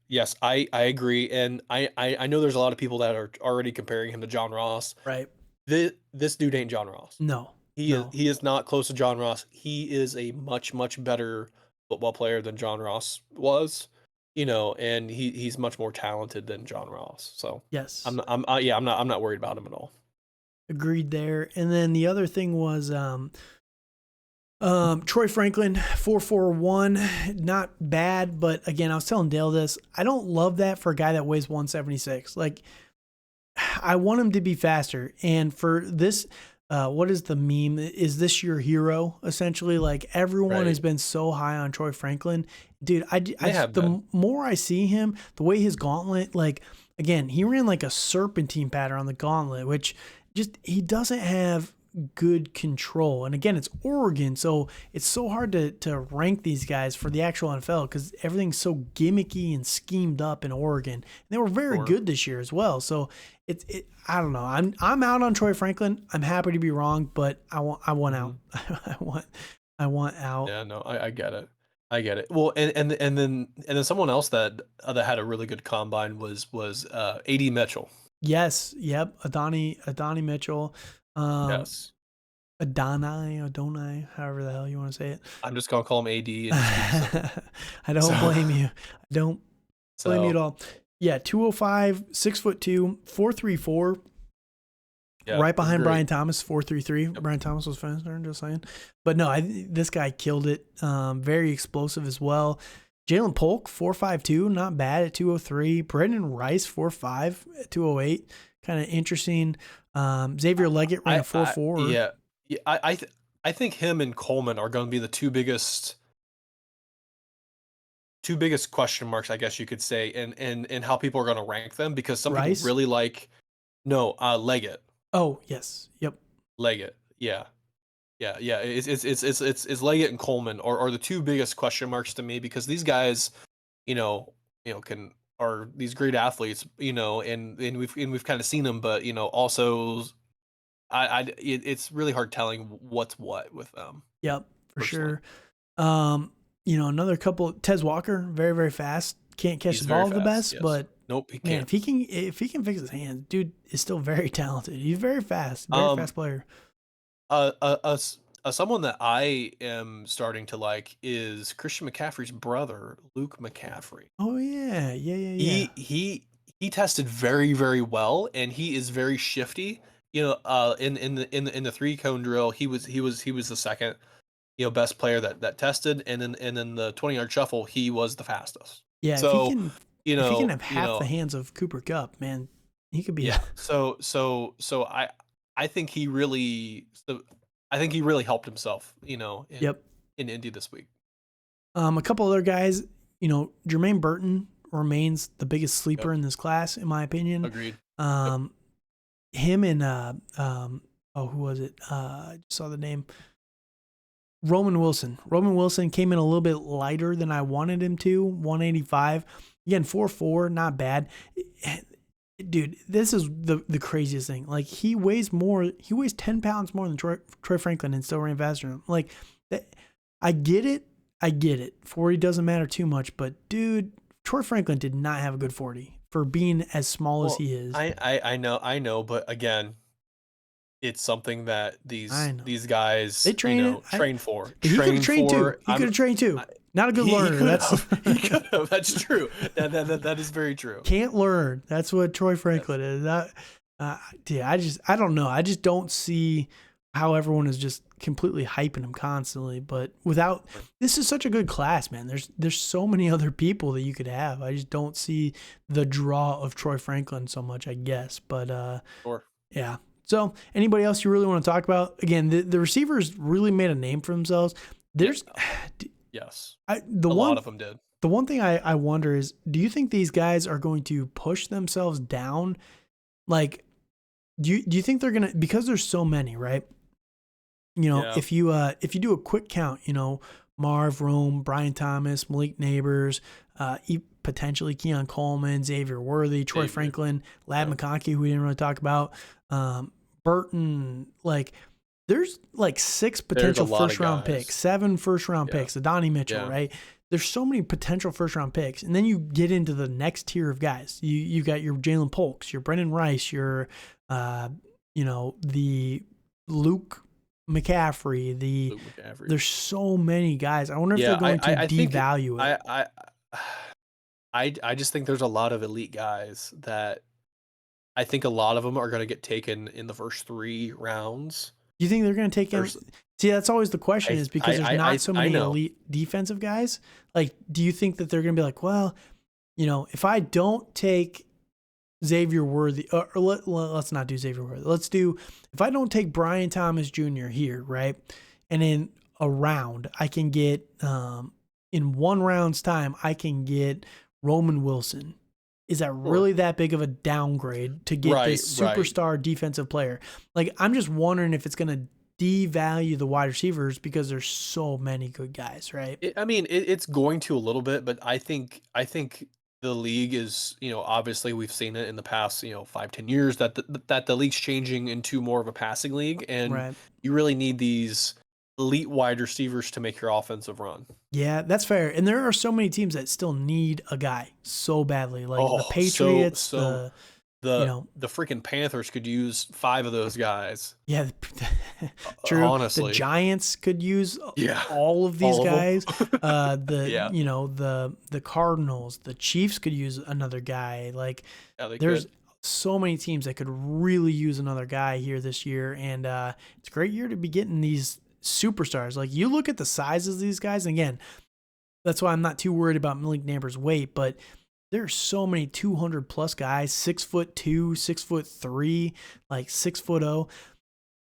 Yes, I agree. And I know there's a lot of people that are already comparing him to John Ross. Right. This dude ain't John Ross. No. He is not close to John Ross. He is a much, much better football player than John Ross was. And he's much more talented than John Ross. So yes, I'm not worried about him at all. Agreed there. And then the other thing was Troy Franklin 4.41, not bad, but again, I was telling Dale this. I don't love that for a guy that weighs 176. I want him to be faster. And for this, what is the meme? Is this your hero? Essentially, everyone has been so high on Troy Franklin. Dude, the more I see him, the way his gauntlet, again, he ran a serpentine pattern on the gauntlet, which he doesn't have good control. And again, it's Oregon, so it's so hard to rank these guys for the actual NFL because everything's so gimmicky and schemed up in Oregon. And they were very good this year as well. So I don't know. I'm out on Troy Franklin. I'm happy to be wrong, but I want out. I want out. Yeah, no, I get it. Well, and then someone else that had a really good combine was AD Mitchell. Yes. Yep. Adonai Mitchell. Yes. Adonai, however the hell you want to say it. I'm just gonna call him AD. I don't blame you. I don't blame you at all. Yeah, 205, 6'2", 4.34. Yeah, right behind Brian Thomas, 4.33. Yep. Brian Thomas was faster, I'm just saying. But no, this guy killed it. Very explosive as well. Jalen Polk, 4.52, not bad at 203. Brendan Rice, 4.5 at 208. Kind of interesting. Xavier Leggett ran a 4.4. Yeah, I think him and Coleman are going to be the two biggest question marks, I guess you could say, and how people are going to rank them, because some people really like No, Leggett. Oh, yes. Yep. Leggett. Yeah. Yeah. It's Leggett and Coleman are the two biggest question marks to me, because these guys, can are these great athletes, and we've kind of seen them, but also it's really hard telling what's what with them. Yep, for Personally, sure. Another couple. Tez Walker, very very fast. Can't catch he's the very ball the fast. best, Yes. but Nope, he man, can't. if he can fix his hands, dude is still very talented. He's very fast Um, player. someone that I am starting to like is Christian McCaffrey's brother, Luke McCaffrey. Oh yeah, He he he tested very, very well, and he is very shifty. In the 3-cone drill, he was the second, best player that tested, and then the 20-yard shuffle, he was the fastest. Yeah. So, If he can have half the hands of Cooper Kupp, man, he could be. yeah. So I think he really helped himself, in Yep. Indy this week. A couple other guys, Jermaine Burton remains the biggest sleeper Yep. in this class, in my opinion. Agreed. Him and who was it? I just saw the name. Roman Wilson. Roman Wilson came in a little bit lighter than I wanted him to, 185. Again, 4'4", not bad. Dude, this is the craziest thing. Like, he weighs 10 pounds more than Troy Franklin and still ran faster than him. Like, I get it. 40 doesn't matter too much, but dude, Troy Franklin did not have a good 40 for being as small as he is. I know, but again, it's something that these guys they train train for. He could have trained too. Not a good learner. He could have. That's true. That is very true. Can't learn. That's what Troy Franklin is. I don't know. I just don't see how everyone is just completely hyping him constantly. But this is such a good class, man. There's so many other people that you could have. I just don't see the draw of Troy Franklin so much, I guess. But Sure. Yeah. So anybody else you really want to talk about? Again, the receivers really made a name for themselves. Yes. A lot of them did. The one thing I wonder is, do you think these guys are going to push themselves down? Like, do you think they're gonna, because there's so many, right? If you do a quick count, Marv, Rome, Brian Thomas, Malik Neighbors, potentially Keon Coleman, Xavier Worthy, Troy Franklin, Lad McConkey, who we didn't really talk about, Burton, like, there's like 6 potential first-round picks, 7 first-round picks, Adonai Mitchell, right? There's so many potential first-round picks. And then you get into the next tier of guys. You got your Jalen Polks, your Brendan Rice, your, the Luke McCaffrey, there's so many guys. I wonder if they're going to devalue it. I just think there's a lot of elite guys that I think a lot of them are going to get taken in the first 3 rounds. You think they're going to take him? See, that's always the question, is because there's not so many elite defensive guys. Like, do you think that they're going to be like, well, if I don't take Xavier Worthy, or let's not do Xavier Worthy. If I don't take Brian Thomas Jr. here, right? And in a round, I can get, in 1 round's time, I can get Roman Wilson. Is that really that big of a downgrade to get this superstar defensive player? Like, I'm just wondering if it's going to devalue the wide receivers because there's so many good guys, right? It's going to a little bit, but I think the league is, obviously we've seen it in the past, 5-10 years that the league's changing into more of a passing league, and you really need these elite wide receivers to make your offensive run. Yeah, that's fair. And there are so many teams that still need a guy so badly, like the Patriots, the freaking Panthers could use 5 of those guys. Yeah, true. Honestly, the Giants could use all of these guys. The Cardinals, the Chiefs could use another guy. Like, there's so many teams that could really use another guy here this year, and it's a great year to be getting these superstars. Like, you look at the sizes of these guys, and again, that's why I'm not too worried about Malik Neighbors' weight, but there's so many 200 plus guys, 6'2", 6'3", like 6'0".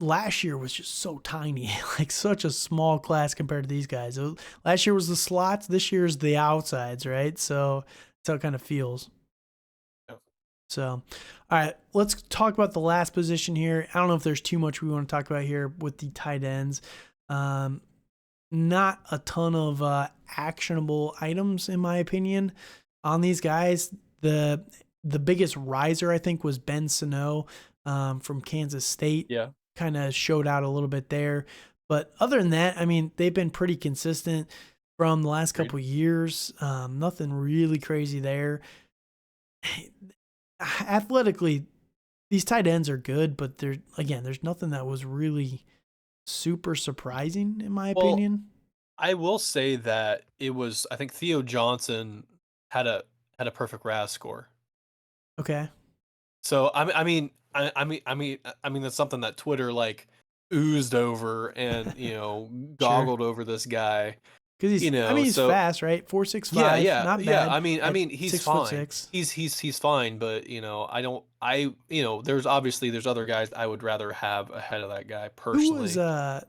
Last year was just so tiny, like such a small class compared to these guys. Last year was the slots, this year is the outsides, right? So that's how it kind of feels. So, all right, let's talk about the last position here. I don't know if there's too much we want to talk about here with the tight ends. Not a ton of actionable items, in my opinion, on these guys. The biggest riser, I think, was Ben Sano from Kansas State. Yeah. Kind of showed out a little bit there. But other than that, I mean, they've been pretty consistent from the last couple of years. Nothing really crazy there. Athletically, these tight ends are good, but there's nothing that was really super surprising in my opinion. I will say that I think Theo Johnson had a perfect RAS score. Okay. So I mean that's something that Twitter like oozed over and goggled over this guy. Because he's fast, right? 4.65, not bad. I mean he's fine. 6'6". He's fine, but there's other guys I would rather have ahead of that guy personally.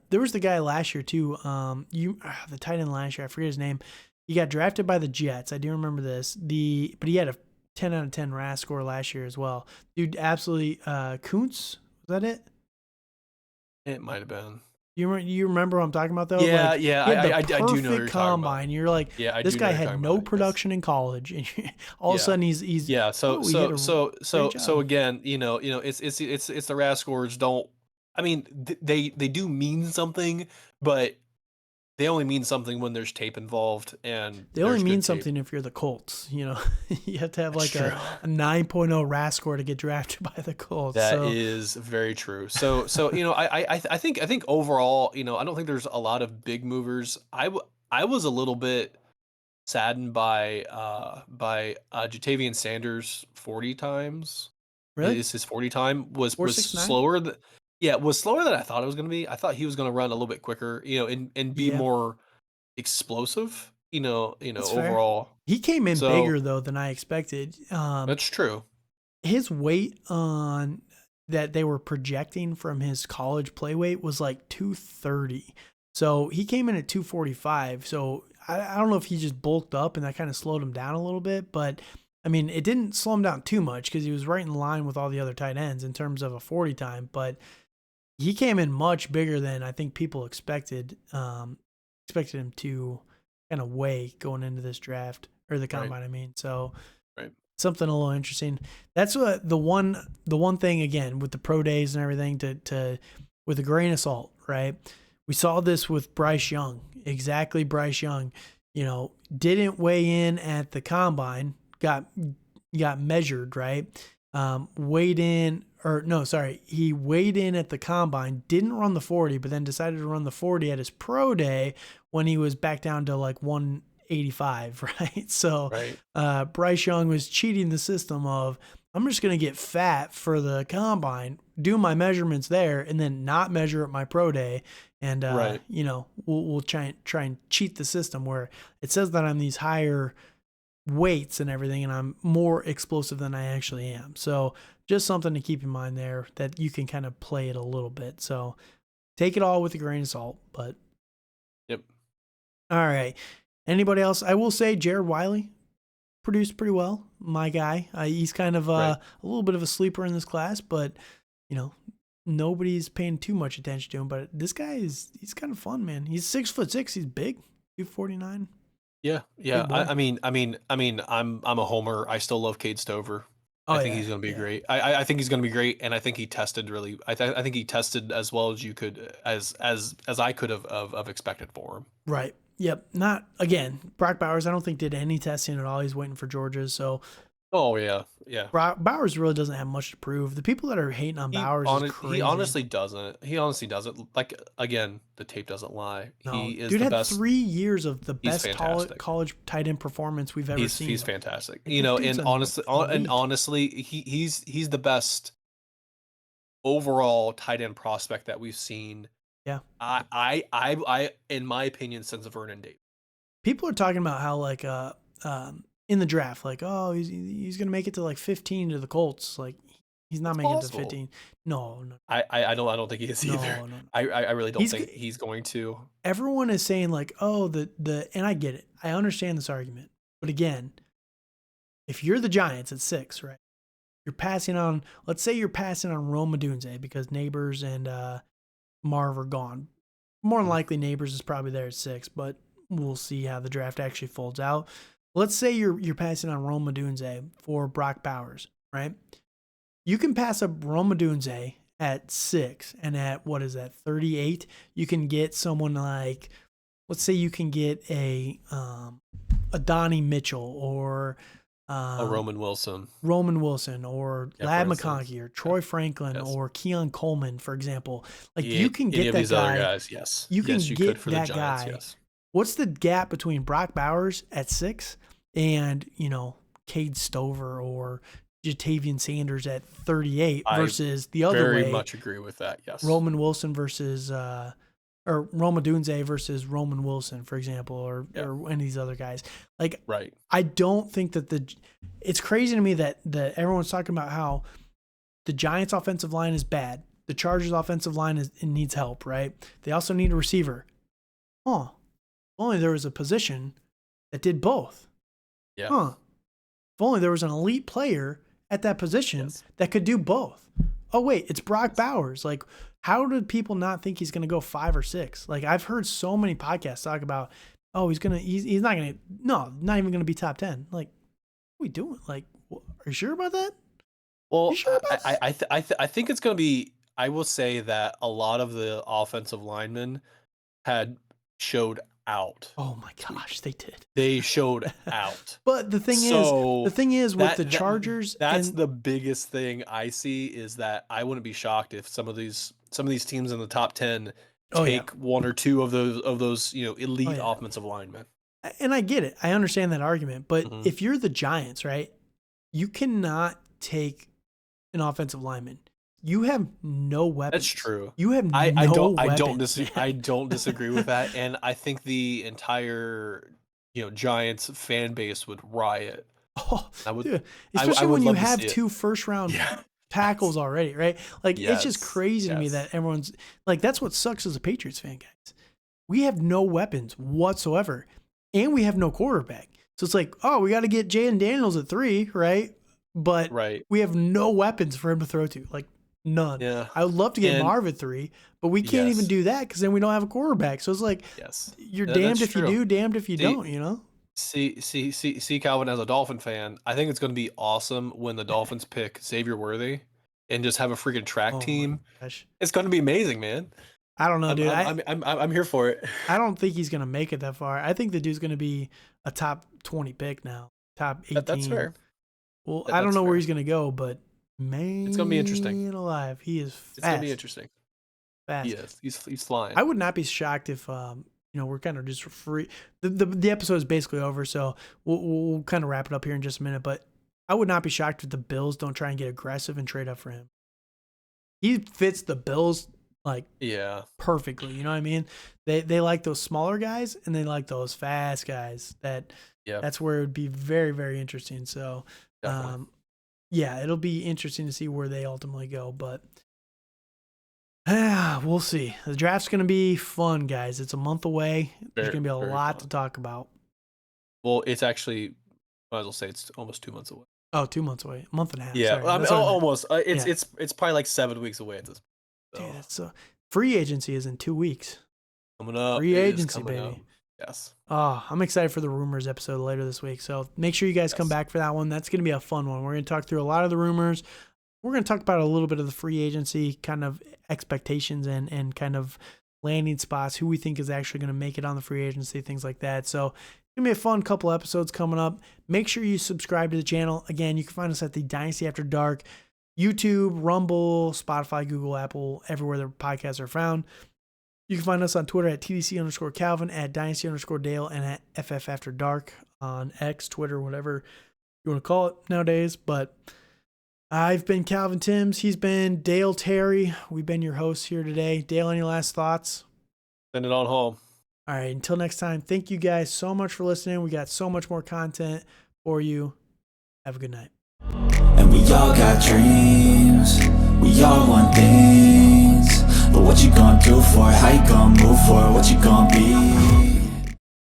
There was the guy last year too. The tight end last year, I forget his name. He got drafted by the Jets. I do remember this. But he had a 10 out of 10 RAS score last year as well. Dude, absolutely. Kuntz, was that it? It might have been. You remember what I'm talking about though? Yeah, I do know what you're combine. You're like, this guy had no production in college, and all of a sudden he's So again, it's the RAS scores don't. I mean, they do mean something, but they only mean something when there's tape involved, and they only mean something if you're the Colts. You have to have like a 9.0 RAS score to get drafted by the Colts. That is very true. So I think overall, I don't think there's a lot of big movers. I was a little bit saddened by Jatavian Sanders 40 times. Really? His 40 time was slower than. Yeah, it was slower than I thought it was going to be. I thought he was going to run a little bit quicker, and be more explosive, overall. He came in bigger, though, than I expected. That's true. His weight on that they were projecting from his college play weight was like 230. So he came in at 245. So I don't know if he just bulked up and that kind of slowed him down a little bit, but I mean, it didn't slow him down too much because he was right in line with all the other tight ends in terms of a 40 time, but he came in much bigger than I think people expected. Expected him to kind of weigh going into this draft or the combine. Right. I mean, so something a little interesting. That's what the one thing again with the pro days and everything to with a grain of salt, right? We saw this with Bryce Young. Exactly, Bryce Young. Didn't weigh in at the combine. Got measured, right? He weighed in at the combine, didn't run the 40, but then decided to run the 40 at his pro day when he was back down to like 185, right? So Bryce Young was cheating the system of, I'm just going to get fat for the combine, do my measurements there, and then not measure at my pro day. And, we'll try and cheat the system where it says that I'm these higher weights and everything, and I'm more explosive than I actually am. So just something to keep in mind there, that you can kind of play it a little bit. So take it all with a grain of salt, but. Yep. All right. Anybody else? I will say Jared Wiley produced pretty well. My guy. He's kind of a little bit of a sleeper in this class, but nobody's paying too much attention to him. But this guy he's kind of fun, man. He's 6'6". He's big. 249. Yeah. I mean, I'm a homer. I still love Cade Stover. I think he's going to be great. I think he's going to be great, and I think he tested really. I think he tested as well as you could, as I could have expected for him. Right. Yep. Not again. Brock Bowers, I don't think did any testing at all. He's waiting for Georgia's. So. Oh yeah. Bowers really doesn't have much to prove. The people that are hating on Bowers is crazy. He honestly doesn't. Like, again, the tape doesn't lie. No, he is dude the had best. 3 years of the best college tight end performance we've ever seen. He's fantastic. And honestly, he's the best overall tight end prospect that we've seen. Yeah. I in my opinion, since Vernon Davis. People are talking about how like in the draft, like, oh, he's gonna make it to like 15 to the Colts. Like, he's not making it to 15. No. I don't think he is either. No. I really don't think he's going to. Everyone is saying like, oh, and I get it. I understand this argument, but again, if you're the Giants at 6, right? you're passing on, let's say you're passing on Rome Odunze because Neighbors and Marv are gone. More than likely, Neighbors is probably there at 6, but we'll see how the draft actually folds out. Let's say you're passing on Rome Odunze for Brock Bowers, right? You can pass up Rome Odunze at 6, and at, 38, you can get someone like, let's say you can get a Donnie Mitchell or a Roman Wilson, or Lad McConkey or Troy Franklin or Keon Coleman, for example. Like you can get that these guy. Other guys, yes. You can you get could for that the Giants, guy. Yes. What's the gap between Brock Bowers at 6 and, Cade Stover or Jatavian Sanders at 38 versus the other way? Very much agree with that, yes. Roman Wilson versus or Rome Odunze versus Roman Wilson, for example, or any of these other guys. Like, right. I don't think that it's crazy to me that everyone's talking about how the Giants' offensive line is bad. The Chargers' offensive line needs help, right? They also need a receiver. Huh. If only there was a position that did both. Yeah. Huh. If only there was an elite player at that position that could do both. Oh, wait, it's Brock Bowers. Like, how did people not think he's going to go 5 or 6? Like, I've heard so many podcasts talk about, oh, he's not even going to be top 10. Like, what are we doing? Like, are you sure about that? Well, sure about I think it's going to be, I will say that a lot of the offensive linemen had showed out. Oh my gosh, they did. They showed out. But the thing is with the Chargers, that's the biggest thing I see is that I wouldn't be shocked if some of these teams in the top 10 take one or two of those elite offensive linemen. And I get it. I understand that argument, but if you're the Giants, right? You cannot take an offensive lineman. You have no weapons. That's true. You have I don't disagree with that, and I think the entire Giants fan base would riot. Oh, especially when you have 2 first-round tackles already, right? Like it's just crazy to me that everyone's like, that's what sucks as a Patriots fan, guys. We have no weapons whatsoever, and we have no quarterback. So it's like, oh, we got to get Jaden Daniels at 3, right? But we have no weapons for him to throw to. Like, none. Yeah. I would love to get Marv at 3, but we can't even do that because then we don't have a quarterback. So it's like, you're damned if you do, damned if you don't, See, Calvin, as a Dolphin fan, I think it's going to be awesome when the Dolphins pick Xavier Worthy and just have a freaking track team. It's going to be amazing, man. I don't know, dude. I'm here for it. I don't think he's going to make it that far. I think the dude's going to be a top 20 pick now, top 18. That's fair. Well, I don't know where he's going to go, but man, it's gonna be interesting. Alive, he is fast. It's gonna be interesting. Fast. He is. He's flying. I would not be shocked if we're kind of just free. The episode is basically over, so we'll kind of wrap it up here in just a minute. But I would not be shocked if the Bills don't try and get aggressive and trade up for him. He fits the Bills perfectly. You know what I mean? They like those smaller guys and they like those fast guys. That's where it would be very, very interesting. So. It'll be interesting to see where they ultimately go, but we'll see. The draft's going to be fun, guys. It's a month away. There's going to be a lot to talk about. Well, it's actually, might as well say it's almost 2 months away. Oh, 2 months away. A month and a half. Yeah, almost. It's probably like 7 weeks away at this point. Dude, free agency is in 2 weeks. Coming up. Free agency, baby. Up. Yes. Oh, I'm excited for the rumors episode later this week. So make sure you guys come back for that one. That's going to be a fun one. We're going to talk through a lot of the rumors. We're going to talk about a little bit of the free agency kind of expectations and kind of landing spots, who we think is actually going to make it on the free agency, things like that. So it's going to be a fun couple episodes coming up. Make sure you subscribe to the channel. Again, you can find us at the Dynasty After Dark, YouTube, Rumble, Spotify, Google, Apple, everywhere the podcasts are found. You can find us on Twitter at TDC_Calvin, at Dynasty_Dale, and at FF After Dark on X, Twitter, whatever you want to call it nowadays. But I've been Calvin Timms. He's been Dale Terry. We've been your hosts here today. Dale, any last thoughts? Send it on home. All right. Until next time, thank you guys so much for listening. We got so much more content for you. Have a good night. And we all got dreams. We all want things. But what you gonna do for it? How you gonna move for it? What you gonna be?